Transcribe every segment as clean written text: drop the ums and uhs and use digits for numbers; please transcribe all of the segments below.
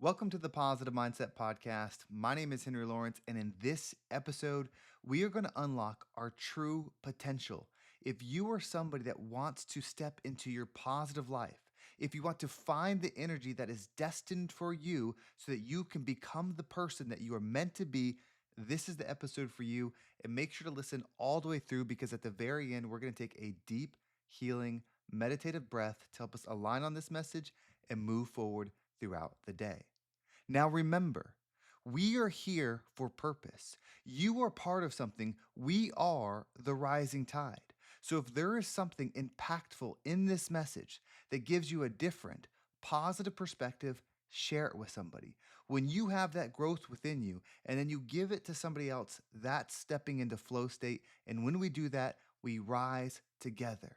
Welcome to the Positive Mindset Podcast. My name is Henry Lawrence, and in this episode, we are going to unlock our true potential. If you are somebody that wants to step into your positive life, if you want to find the energy that is destined for you so that you can become the person that you are meant to be, this is the episode for you. And make sure to listen all the way through because at the very end, we're going to take a deep, healing, meditative breath to help us align on this message and move forward throughout the day. Now remember, we are here for purpose. You are part of something. We are the rising tide. So if there is something impactful in this message that gives you a different, positive perspective, share it with somebody. When you have that growth within you and then you give it to somebody else, that's stepping into flow state. And when we do that, we rise together.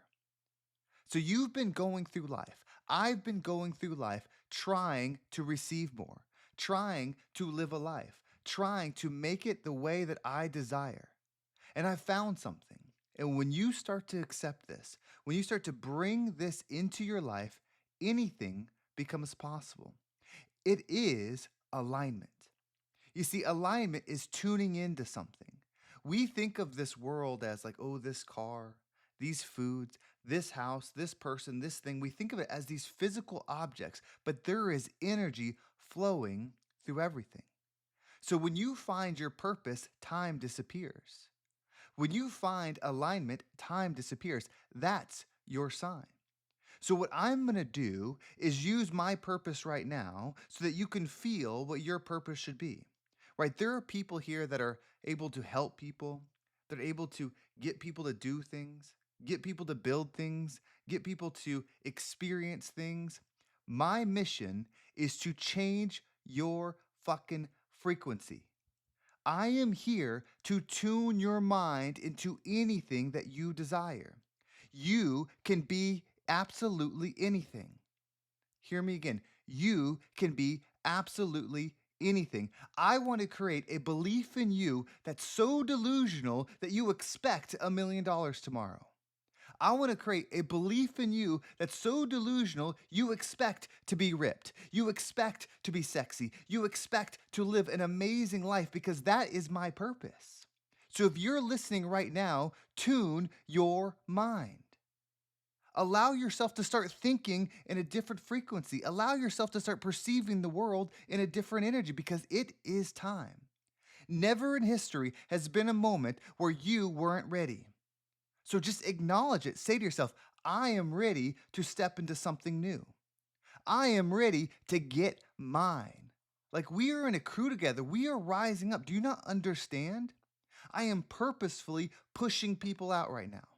So you've been going through life. I've been going through life trying to receive more, trying to live a life, trying to make it the way that I desire. And I found something. And when you start to accept this, when you start to bring this into your life, anything becomes possible. It is alignment. You see, alignment is tuning into something. We think of this world as like, oh, this car, these foods, this house, this person, this thing. We think of it as these physical objects, but there is energy flowing through everything. So when you find your purpose, time disappears. When you find alignment, time disappears. That's your sign. So what I'm going to do is use my purpose right now so that you can feel what your purpose should be. Right? There are people here that are able to help people, that are able to get people to do things, get people to build things, get people to experience things. My mission is to change your fucking frequency. I am here to tune your mind into anything that you desire. You can be absolutely anything. Hear me again. You can be absolutely anything. I want to create a belief in you that's so delusional that you expect $1 million tomorrow. I want to create a belief in you that's so delusional you expect to be ripped. You expect to be sexy. You expect to live an amazing life because that is my purpose. So if you're listening right now, tune your mind. Allow yourself to start thinking in a different frequency. Allow yourself to start perceiving the world in a different energy because it is time. Never in history has been a moment where you weren't ready. So just acknowledge it. Say to yourself, I am ready to step into something new. I am ready to get mine. Like we are in a crew together. We are rising up. Do you not understand? I am purposefully pushing people out right now.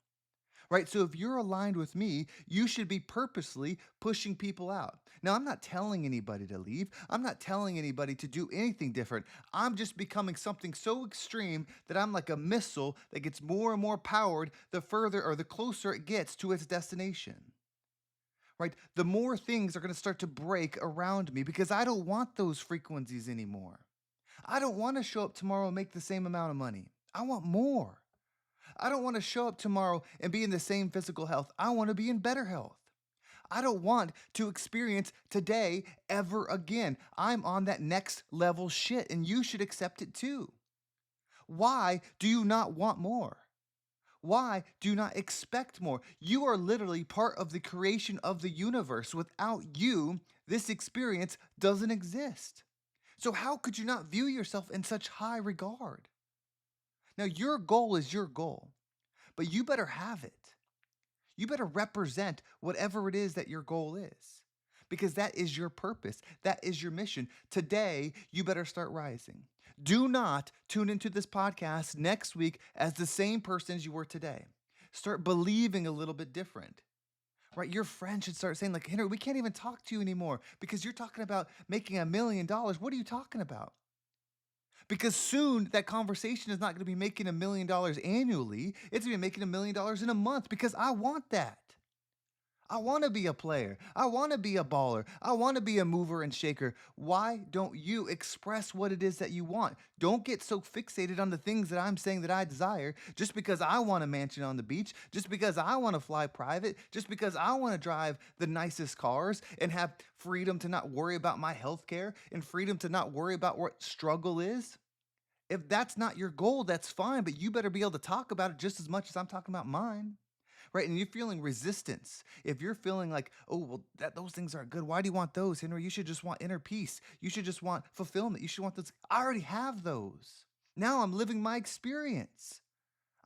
Right? So if you're aligned with me, you should be purposely pushing people out. Now, I'm not telling anybody to leave. I'm not telling anybody to do anything different. I'm just becoming something so extreme that I'm like a missile that gets more and more powered the further or the closer it gets to its destination. Right? The more things are going to start to break around me because I don't want those frequencies anymore. I don't want to show up tomorrow and make the same amount of money. I want more. I don't want to show up tomorrow and be in the same physical health. I want to be in better health. I don't want to experience today ever again. I'm on that next level shit and you should accept it too. Why do you not want more? Why do you not expect more? You are literally part of the creation of the universe. Without you, this experience doesn't exist. So how could you not view yourself in such high regard? Now, your goal is your goal, but you better have it. You better represent whatever it is that your goal is, because that is your purpose. That is your mission. Today, you better start rising. Do not tune into this podcast next week as the same person as you were today. Start believing a little bit different. Right? Your friend should start saying, like, Henry, we can't even talk to you anymore because you're talking about making $1 million. What are you talking about? Because soon that conversation is not going to be making $1 million annually. It's going to be making $1 million in a month because I want that. I want to be a player. I want to be a baller. I want to be a mover and shaker. Why don't you express what it is that you want? Don't get so fixated on the things that I'm saying that I desire just because I want a mansion on the beach, just because I want to fly private, just because I want to drive the nicest cars and have freedom to not worry about my health care and freedom to not worry about what struggle is. If that's not your goal, that's fine, but you better be able to talk about it just as much as I'm talking about mine. Right. And you're feeling resistance. If you're feeling like, oh, well, those things aren't good. Why do you want those, Henry? You should just want inner peace. You should just want fulfillment. You should want those. I already have those. Now I'm living my experience.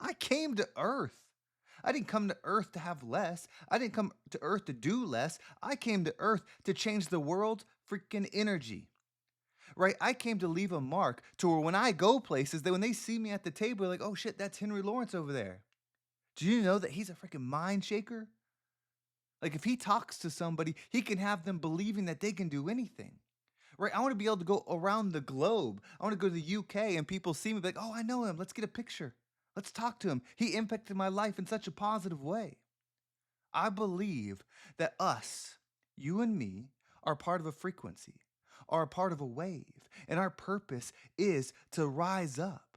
I came to earth. I didn't come to earth to have less. I didn't come to earth to do less. I came to earth to change the world freaking energy. Right? I came to leave a mark to where when I go places, that when they see me at the table, they're like, oh shit, that's Henry Lawrence over there. Do you know that he's a freaking mind shaker? Like if he talks to somebody, he can have them believing that they can do anything. Right? I want to be able to go around the globe. I want to go to the UK and people see me like, oh, I know him. Let's get a picture. Let's talk to him. He impacted my life in such a positive way. I believe that us, you and me, are part of a frequency, are a part of a wave, and our purpose is to rise up.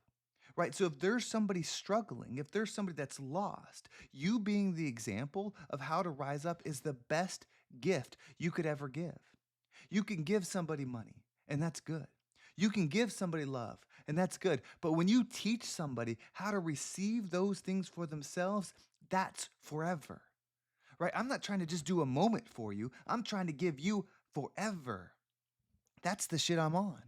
Right. So if there's somebody struggling, if there's somebody that's lost, you being the example of how to rise up is the best gift you could ever give. You can give somebody money, and that's good. You can give somebody love, and that's good. But when you teach somebody how to receive those things for themselves, that's forever. Right? I'm not trying to just do a moment for you. I'm trying to give you forever. That's the shit I'm on.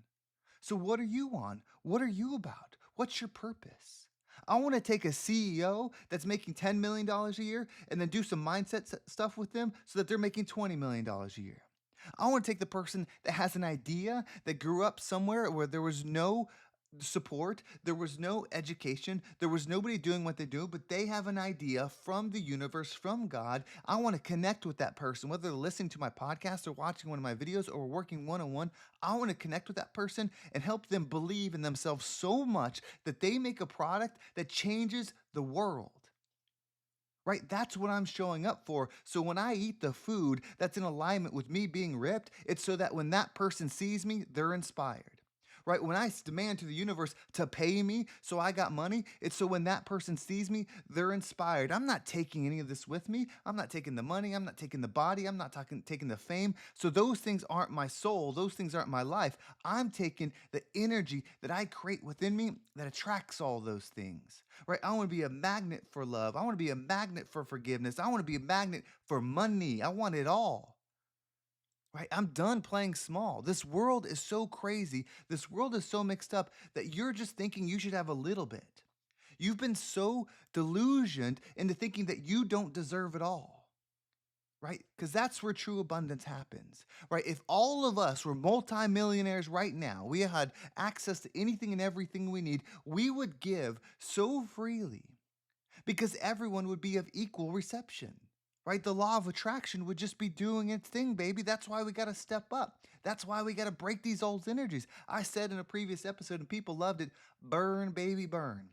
So what are you on? What are you about? What's your purpose? I want to take a CEO that's making $10 million dollars a year and then do some mindset stuff with them so that they're making $20 million dollars a year. I want to take the person that has an idea that grew up somewhere where there was no support, there was no education, there was nobody doing what they do, but they have an idea from the universe, from God. I want to connect with that person, whether they're listening to my podcast or watching one of my videos or working one on one. I want to connect with that person and help them believe in themselves so much that they make a product that changes the world. Right? That's what I'm showing up for. So when I eat the food that's in alignment with me being ripped, it's so that when that person sees me, they're inspired. Right? When I demand to the universe to pay me so I got money, it's so when that person sees me, they're inspired. I'm not taking any of this with me. I'm not taking the money. I'm not taking the body. I'm not taking the fame. So those things aren't my soul. Those things aren't my life. I'm taking the energy that I create within me that attracts all those things. Right? I want to be a magnet for love. I want to be a magnet for forgiveness. I want to be a magnet for money. I want it all. Right? I'm done playing small. This world is so crazy. This world is so mixed up that you're just thinking you should have a little bit. You've been so delusioned into thinking that you don't deserve it all. Right? Because that's where true abundance happens. Right? If all of us were multimillionaires right now, we had access to anything and everything we need, we would give so freely because everyone would be of equal reception. Right? The law of attraction would just be doing its thing, baby. That's why we got to step up. That's why we got to break these old energies. I said in a previous episode, and people loved it, burn, baby, burn.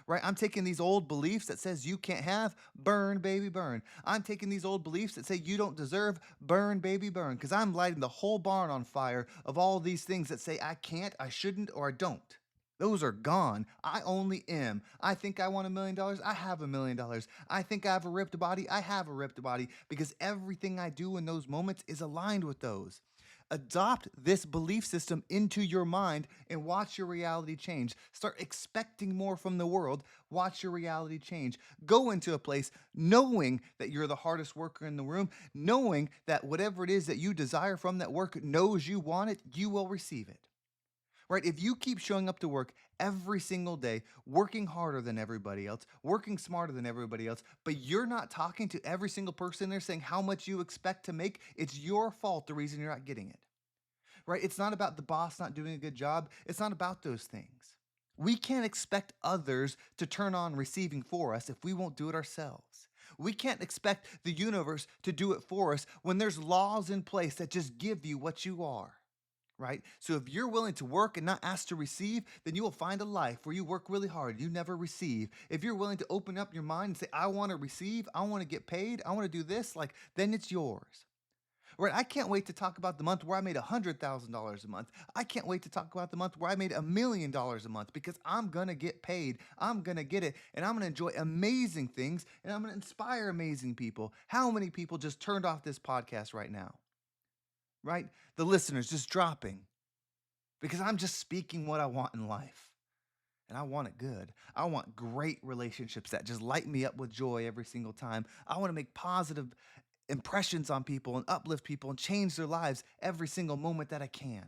Right? I'm taking these old beliefs that says you can't have, burn, baby, burn. I'm taking these old beliefs that say you don't deserve, burn, baby, burn. Because I'm lighting the whole barn on fire of all these things that say I can't, I shouldn't, or I don't. Those are gone. I only am. I think I want $1,000,000. I have $1,000,000. I think I have a ripped body. I have a ripped body because everything I do in those moments is aligned with those. Adopt this belief system into your mind and watch your reality change. Start expecting more from the world. Watch your reality change. Go into a place knowing that you're the hardest worker in the room, knowing that whatever it is that you desire from that work knows you want it, you will receive it. Right? If you keep showing up to work every single day, working harder than everybody else, working smarter than everybody else, but you're not talking to every single person there saying how much you expect to make, it's your fault the reason you're not getting it. Right? It's not about the boss not doing a good job. It's not about those things. We can't expect others to turn on receiving for us if we won't do it ourselves. We can't expect the universe to do it for us when there's laws in place that just give you what you are. right? So if you're willing to work and not ask to receive, then you will find a life where you work really hard, you never receive. If you're willing to open up your mind and say, I want to receive, I want to get paid, I want to do this, like, then it's yours. Right? I can't wait to talk about the month where I made $100,000 a month. I can't wait to talk about the month where I made $1,000,000 a month, because I'm going to get paid. I'm going to get it. And I'm going to enjoy amazing things. And I'm going to inspire amazing people. How many people just turned off this podcast right now? Right? The listeners just dropping because I'm just speaking what I want in life. And I want it good. I want great relationships that just light me up with joy every single time. I want to make positive impressions on people and uplift people and change their lives every single moment that I can.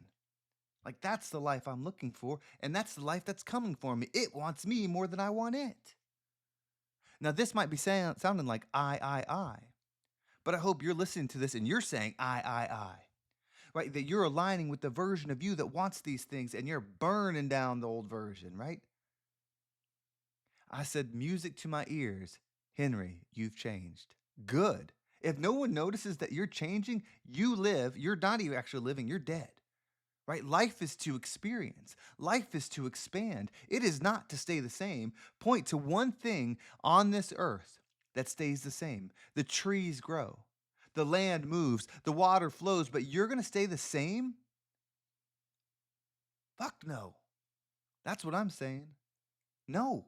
Like, that's the life I'm looking for, and that's the life that's coming for me. It wants me more than I want it. Now, this might be sounding like I, but I hope you're listening to this and you're saying I. Right? That you're aligning with the version of you that wants these things, and you're burning down the old version, right? I said, music to my ears, Henry, you've changed. Good. If no one notices that you're changing, you're not even actually living, you're dead. Right? Life is to experience. Life is to expand. It is not to stay the same. Point to one thing on this earth that stays the same. The trees grow. The land moves. The water flows, but you're going to stay the same? Fuck no. That's what I'm saying. No.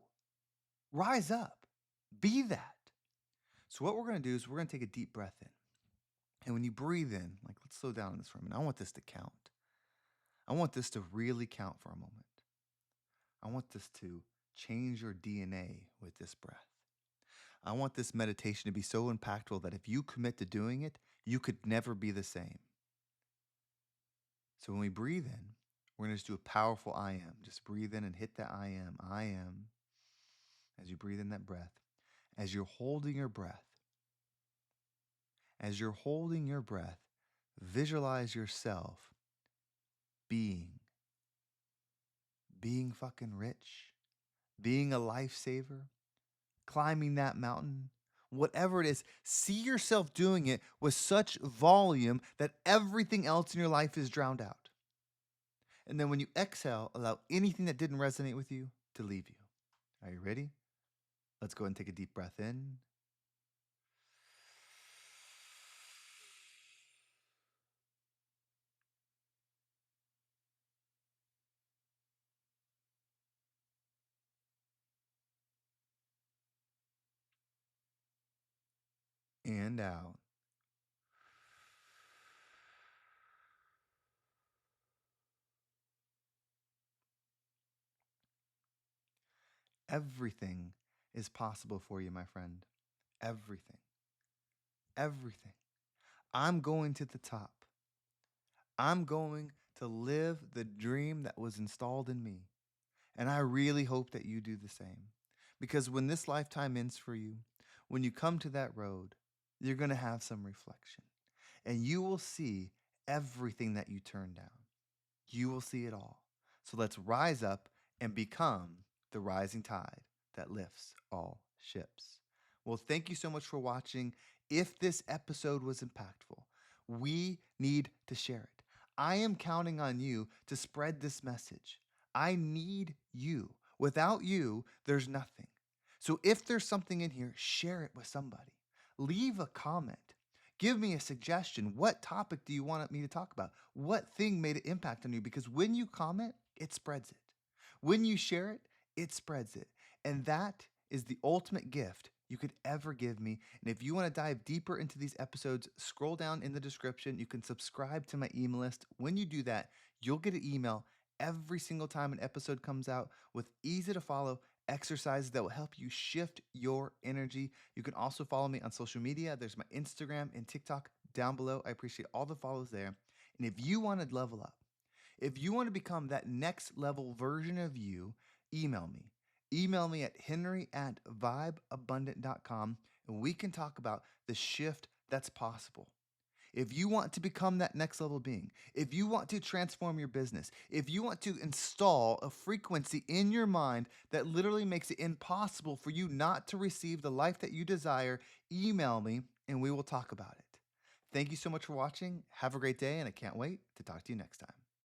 Rise up. Be that. So what we're going to do is we're going to take a deep breath in. And when you breathe in, like, let's slow down on this for a minute. I want this to count. I want this to really count for a moment. I want this to change your DNA with this breath. I want this meditation to be so impactful that if you commit to doing it, you could never be the same. So when we breathe in, we're going to just do a powerful I am. Just breathe in and hit that I am. I am. As you breathe in that breath, as you're holding your breath, visualize yourself being fucking rich, being a lifesaver, climbing that mountain, whatever it is. See yourself doing it with such volume that everything else in your life is drowned out. And then when you exhale, allow anything that didn't resonate with you to leave you. Are you ready? Let's go ahead and take a deep breath in. And out. Everything is possible for you, my friend. Everything. Everything. I'm going to the top. I'm going to live the dream that was installed in me. And I really hope that you do the same. Because when this lifetime ends for you, when you come to that road, you're going to have some reflection. And you will see everything that you turned down. You will see it all. So let's rise up and become the rising tide that lifts all ships. Well, thank you so much for watching. If this episode was impactful, we need to share it. I am counting on you to spread this message. I need you. Without you, there's nothing. So if there's something in here, share it with somebody. Leave a comment. Give me a suggestion. What topic do you want me to talk about? What thing made an impact on you? Because when you comment, it spreads it. When you share it, it spreads it. And that is the ultimate gift you could ever give me. And if you want to dive deeper into these episodes, scroll down in the description. You can subscribe to my email list. When you do that, you'll get an email every single time an episode comes out with easy to follow exercises that will help you shift your energy. You can also follow me on social media. There's my Instagram and TikTok down below. I appreciate all the follows there. And if you want to level up, if you want to become that next level version of you, email me. Email me at henry@vibeabundant.com, and we can talk about the shift that's possible. If you want to become that next level being, if you want to transform your business, if you want to install a frequency in your mind that literally makes it impossible for you not to receive the life that you desire, email me and we will talk about it. Thank you so much for watching. Have a great day, and I can't wait to talk to you next time.